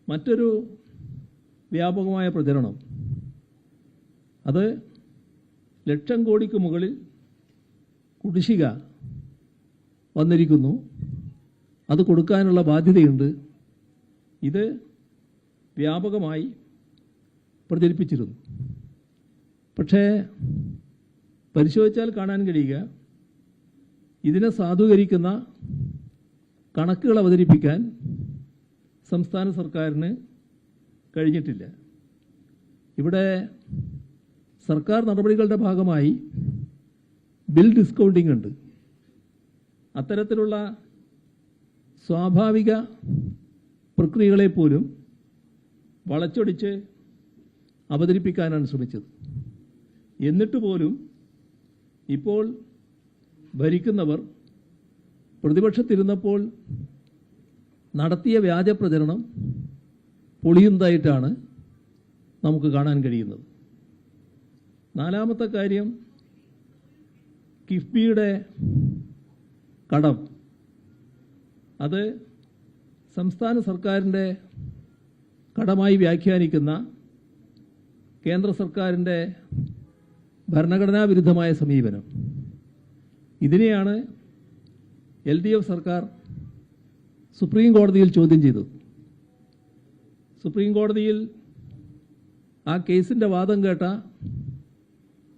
മറ്റൊരു വ്യാപകമായ പ്രചരണം അത് ലക്ഷം കോടിക്ക് മുകളിൽ കുടിശ്ശിക വന്നിരിക്കുന്നു, അത് കൊടുക്കാനുള്ള ബാധ്യതയുണ്ട്. ഇത് വ്യാപകമായി പ്രചരിപ്പിച്ചിരുന്നു. പക്ഷേ പരിശോധിച്ചാൽ കാണാൻ കഴിയുക, ഇതിനെ സാധൂകരിക്കുന്ന കണക്കുകൾ അവതരിപ്പിക്കാൻ സംസ്ഥാന സർക്കാരിന് കഴിഞ്ഞിട്ടില്ല. ഇവിടെ സർക്കാർ നടപടികളുടെ ഭാഗമായി ബിൽ ഡിസ്കൗണ്ടിംഗ് ഉണ്ട്. അത്തരത്തിലുള്ള സ്വാഭാവിക പ്രക്രിയകളെപ്പോലും വളച്ചൊടിച്ച് അവതരിപ്പിക്കാനാണ് ശ്രമിച്ചത്. എന്നിട്ട് പോലും ഇപ്പോൾ ഭരിക്കുന്നവർ പ്രതിപക്ഷത്തിരുന്നപ്പോൾ നടത്തിയ വ്യാജ പ്രചരണം പൊളിയുന്നതായിട്ടാണ് നമുക്ക് കാണാൻ കഴിയുന്നത്. നാലാമത്തെ കാര്യം, കിഫ്ബിയുടെ കടം അത് സംസ്ഥാന സർക്കാരിൻ്റെ കടമായി വ്യാഖ്യാനിക്കുന്ന കേന്ദ്ര സർക്കാരിൻ്റെ ഭരണഘടനാ വിരുദ്ധമായ സമീപനം. ഇതിനെയാണ് LDF സർക്കാർ സുപ്രീം കോടതിയിൽ ചോദ്യം ചെയ്തത്. സുപ്രീം കോടതിയിൽ ആ കേസിൻ്റെ വാദം കേട്ട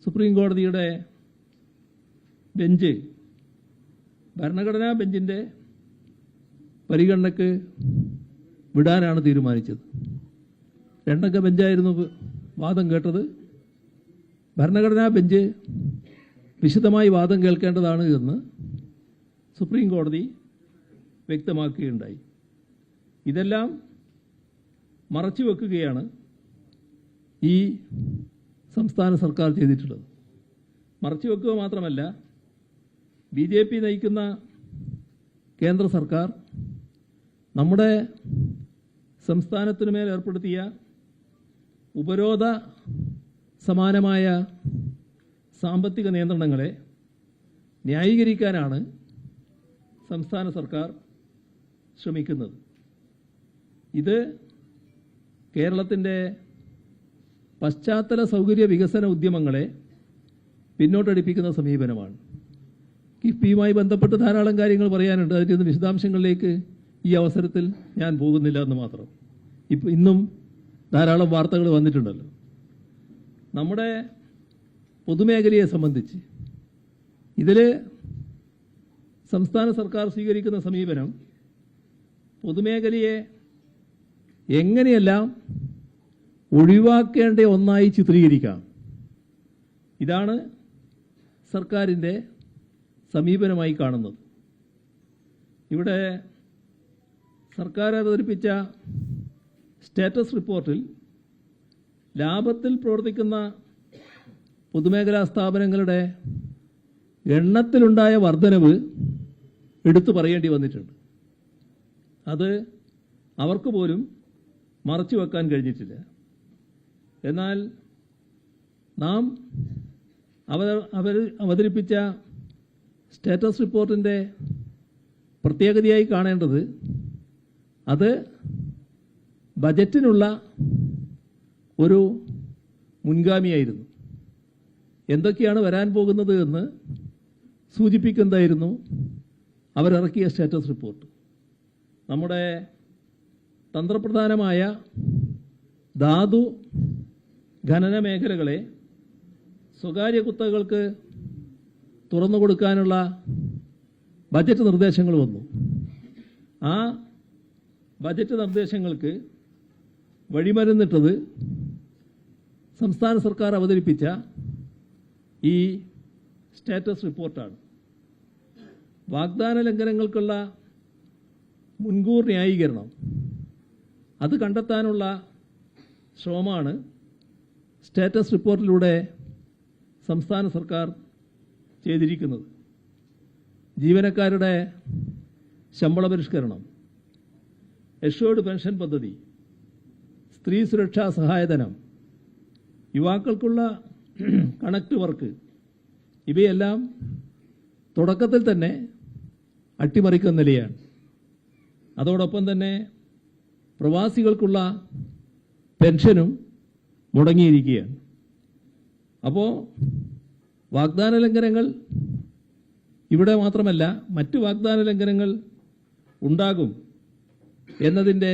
സുപ്രീം കോടതിയുടെ ബെഞ്ച് ഭരണഘടനാ ബെഞ്ചിൻ്റെ പരിഗണനയ്ക്ക് വിടാനാണ് തീരുമാനിച്ചത്. രണ്ടംഗ ബെഞ്ചായിരുന്നു വാദം കേട്ടത്. ഭരണഘടനാ ബെഞ്ച് വിശദമായി വാദം കേൾക്കേണ്ടതാണ് എന്ന് സുപ്രീം കോടതി വ്യക്തമാക്കുകയുണ്ടായി. ഇതെല്ലാം മറച്ചു വെക്കുകയാണ് ഈ സംസ്ഥാന സർക്കാർ ചെയ്തിട്ടുള്ളത്. മറച്ചു വെക്കുക മാത്രമല്ല, BJP നയിക്കുന്ന കേന്ദ്ര സർക്കാർ നമ്മുടെ സംസ്ഥാനത്തിനുമേൽ ഏർപ്പെടുത്തിയ ഉപരോധ സമാനമായ സാമ്പത്തിക നിയന്ത്രണങ്ങളെ ന്യായീകരിക്കാനാണ് സംസ്ഥാന സർക്കാർ ശ്രമിക്കുന്നത്. ഇത് കേരളത്തിൻ്റെ പശ്ചാത്തല സൗകര്യ വികസന ഉദ്യമങ്ങളെ പിന്നോട്ടടിപ്പിക്കുന്ന സമീപനമാണ്. കിഫ്ബിയുമായി ബന്ധപ്പെട്ട് ധാരാളം കാര്യങ്ങൾ പറയാനുണ്ട്. അതിൻ്റെ വിശദാംശങ്ങളിലേക്ക് ഈ അവസരത്തിൽ ഞാൻ പോകുന്നില്ല എന്ന് മാത്രം. ഇന്നും ധാരാളം വാർത്തകൾ വന്നിട്ടുണ്ടല്ലോ. നമ്മുടെ പൊതുമേഖലയെ സംബന്ധിച്ച് ഇതിൽ സംസ്ഥാന സർക്കാർ സ്വീകരിക്കുന്ന സമീപനം പൊതുമേഖലയെ എങ്ങനെയെല്ലാം ഒഴിവാക്കേണ്ട ഒന്നായി ചിത്രീകരിക്കാം, ഇതാണ് സർക്കാരിൻ്റെ സമീപനമായി കാണുന്നത്. ഇവിടെ സർക്കാർ അവതരിപ്പിച്ച സ്റ്റാറ്റസ് റിപ്പോർട്ടിൽ ലാഭത്തിൽ പ്രവർത്തിക്കുന്ന പൊതുമേഖലാ സ്ഥാപനങ്ങളുടെ എണ്ണത്തിലുണ്ടായ വർധനവ് എടുത്തു പറയേണ്ടി വന്നിട്ടുണ്ട്. അത് അവർക്ക് പോലും മറച്ചു വെക്കാൻ കഴിഞ്ഞിട്ടില്ല. എന്നാൽ നാം അവതരിപ്പിച്ച സ്റ്റാറ്റസ് റിപ്പോർട്ടിൻ്റെ പ്രത്യേകതയായി കാണേണ്ടത് അത് ബജറ്റിനുള്ള ഒരു മുൻഗാമിയായിരുന്നു. എന്തൊക്കെയാണ് വരാൻ പോകുന്നത് എന്ന് സൂചിപ്പിക്കുന്നതായിരുന്നു അവരിറക്കിയ സ്റ്റാറ്റസ് റിപ്പോർട്ട്. നമ്മുടെ തന്ത്രപ്രധാനമായ ധാതു ഖനന മേഖലകളെ സ്വകാര്യ കുത്തകകൾക്ക് തുറന്നു കൊടുക്കാനുള്ള ബജറ്റ് നിർദ്ദേശങ്ങൾ വന്നു. ആ ബജറ്റ് നിർദ്ദേശങ്ങൾക്ക് വഴിമരുന്നിട്ടത് സംസ്ഥാന സർക്കാർ അവതരിപ്പിച്ച ഈ സ്റ്റാറ്റസ് റിപ്പോർട്ടാണ്. വാഗ്ദാന ലംഘനങ്ങൾക്കുള്ള മുൻകൂർ ന്യായീകരണം അത് കണ്ടെത്താനുള്ള ശ്രമമാണ് സ്റ്റാറ്റസ് റിപ്പോർട്ടിലൂടെ സംസ്ഥാന സർക്കാർ ചെയ്തിരിക്കുന്നത്. ജീവനക്കാരുടെ ശമ്പള പരിഷ്കരണം, എഷ്വേർഡ് പെൻഷൻ പദ്ധതി, സ്ത്രീ സുരക്ഷാ സഹായധനം, യുവാക്കൾക്കുള്ള കണക്ട് വർക്ക്, ഇവയെല്ലാം തുടക്കത്തിൽ തന്നെ അട്ടിമറിക്കുന്ന നിലയാണ്. അതോടൊപ്പം തന്നെ പ്രവാസികൾക്കുള്ള പെൻഷനും മുടങ്ങിയിരിക്കുകയാണ്. അപ്പോൾ വാഗ്ദാന ലംഘനങ്ങൾ ഇവിടെ മാത്രമല്ല, മറ്റു വാഗ്ദാന ലംഘനങ്ങൾ ഉണ്ടാകും എന്നതിൻ്റെ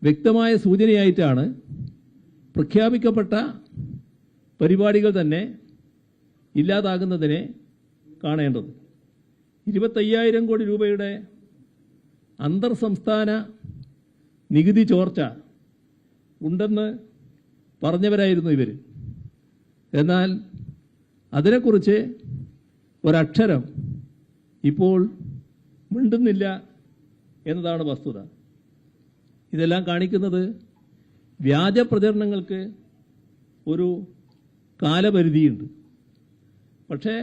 വ്യക്തമായ സൂചനയായിട്ടാണ് പ്രഖ്യാപിക്കപ്പെട്ട പരിപാടികൾ തന്നെ ഇല്ലാതാകുന്നതിനെ കാണേണ്ടത്. 25,000 കോടി രൂപയുടെ അന്തർ സംസ്ഥാന നികുതി ചോർച്ച ഉണ്ടെന്ന് പറഞ്ഞവരായിരുന്നു ഇവർ. എന്നാൽ അതിനെക്കുറിച്ച് ഒരക്ഷരം ഇപ്പോൾ മിണ്ടുന്നില്ല എന്നതാണ് വസ്തുത. ഇതെല്ലാം കാണിക്കുന്നത് വ്യാജ പ്രചരണങ്ങൾക്ക് ഒരു കാലപരിധിയുണ്ട്. പക്ഷേ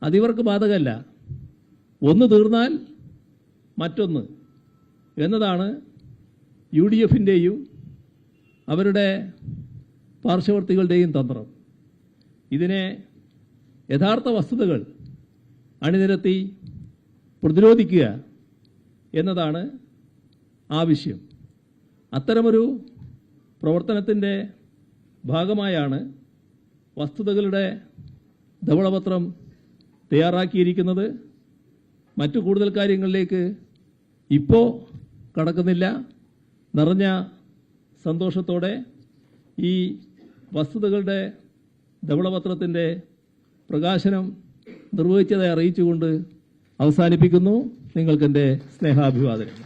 അതിവർക്ക് ബാധകമല്ല. ഒന്ന് തീർന്നാൽ മറ്റൊന്ന് എന്നതാണ് UDFിൻ്റെയും അവരുടെ പാർശ്വവർത്തികളുടെയും തന്ത്രം. ഇതിനെ യഥാർത്ഥ വസ്തുതകൾ അണിനിരത്തി പ്രതിരോധിക്കുക എന്നതാണ് ആവശ്യം. അത്തരമൊരു പ്രവർത്തനത്തിൻ്റെ ഭാഗമായാണ് വസ്തുതകളുടെ ധവളപത്രം തയ്യാറാക്കിയിരിക്കുന്നത്. മറ്റു കൂടുതൽ കാര്യങ്ങളിലേക്ക് ഇപ്പോൾ കടക്കുന്നില്ല. നിറഞ്ഞ സന്തോഷത്തോടെ ഈ വസ്തുതകളുടെ ധവളപത്രത്തിൻ്റെ പ്രകാശനം നിർവഹിച്ചതായി അറിയിച്ചുകൊണ്ട് അവസാനിപ്പിക്കുന്നു. നിങ്ങൾക്കെൻ്റെ സ്നേഹാഭിവാദനം.